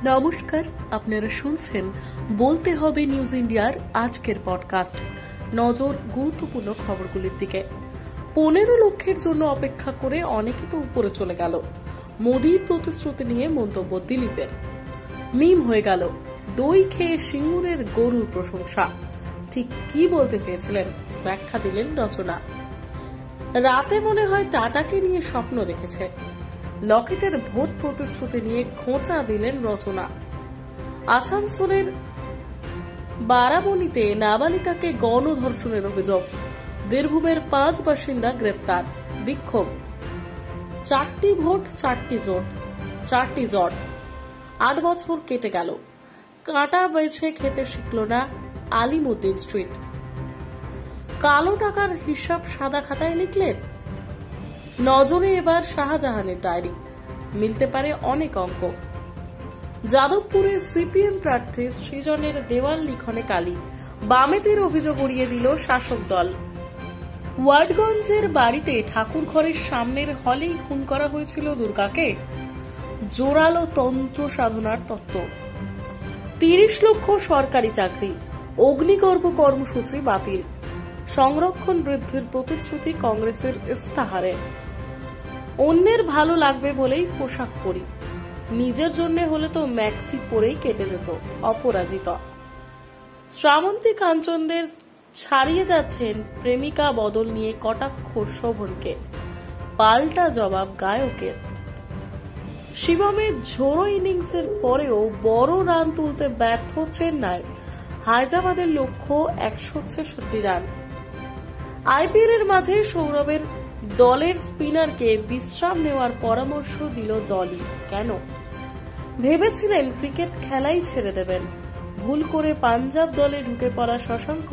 নমস্কার, আপনারা শুনছেন বলতে হবে নিউজ ইন্ডিয়ার আজকের পডকাস্ট। নজর গুরুত্বপূর্ণ খবরগুলির দিকে। 15 লক্ষের জন্য অপেক্ষা করে অনেকে তো উপরে চলে গেল। মোদির প্রতিশ্রুতি নিয়ে মন্তব্য দিলীপের। মিম হয়ে গেল দই খেয়ে সিঙ্গুরের গরুর প্রশংসা। ঠিক কি বলতে চেয়েছিলেন ব্যাখ্যা দিলেন রচনা। রাতে মনে হয় টাটাকে নিয়ে স্বপ্ন দেখেছে। লকেটের ভোট প্রতিশ্রুতি নিয়ে খোঁচা দিলেন রচনা। আসানসোলের বারাবণীতে নাবালিকাকে গণধর্ষণের অভিযোগ। বীরভূমের 5 বাসিন্দা গ্রেপ্তার। বিক্ষোভ। 4টি ভোট 4টি জোট 4টি জট। 8 বছর কেটে গেল, কাঁটা বেছে খেতে শিখল না আলিমুদ্দিন স্ট্রিট। কালো টাকার হিসাব সাদা খাতায় লিখলেন। নজরে এবার শাহজাহানের ডায়েরি। মিলতে পারে অনেক অঙ্ক। যাদবপুরে সিপিএম প্রার্থী সৃজনের দেওয়াল লিখনে কালি। বামেদের অভিযোগ উড়িয়ে দিল শাসক দল। ওয়ার্ডগঞ্জের বাড়িতে ঠাকুর ঘরের সামনের হলেই খুন করা হয়েছিল দুর্গাকে। জোরালো তন্ত্র সাধনার তত্ত্ব। 30 লক্ষ সরকারি চাকরি। অগ্নিগর্ভ কর্মসূচি বাতিল। সংরক্ষণ বৃদ্ধির প্রতিশ্রুতি কংগ্রেসের ইস্তাহারে। অন্যের ভালো লাগবে বলেই পোশাক পরি, নিজের জন্য হলে তো ম্যাক্সি পরেই কেটে যেত অপরাজিতা। শ্রাবন্তী কাঞ্চনদের ছাড়িয়ে যাচ্ছেন প্রেমিকা বদল নিয়ে কটাক্ষ শোভনকে। পাল্টা জবাব গায়কের। শিবমের ঝোড়ো ইনিংসের পরেও বড় রান তুলতে ব্যর্থ চেন্নাই। হায়দ্রাবাদের লক্ষ্য 166 রান। আইপিএল এর মাঝে সৌরভের দলের স্পিনারকে বিশ্রাম নেওয়ার পরামর্শ দিল দলই। কেন? ভেবেছিলেন ক্রিকেট খেলাই ছেড়ে দেবেন। ভুল করে পাঞ্জাব দলে ঢুকে পড়া শশাঙ্ক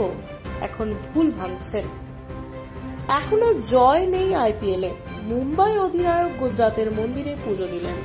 এখন ভুল ভাঙছেন। এখনো জয় নেই আইপিএলে। মুম্বাই অধিনায়ক গুজরাতের মন্দিরে পুজো দিলেন।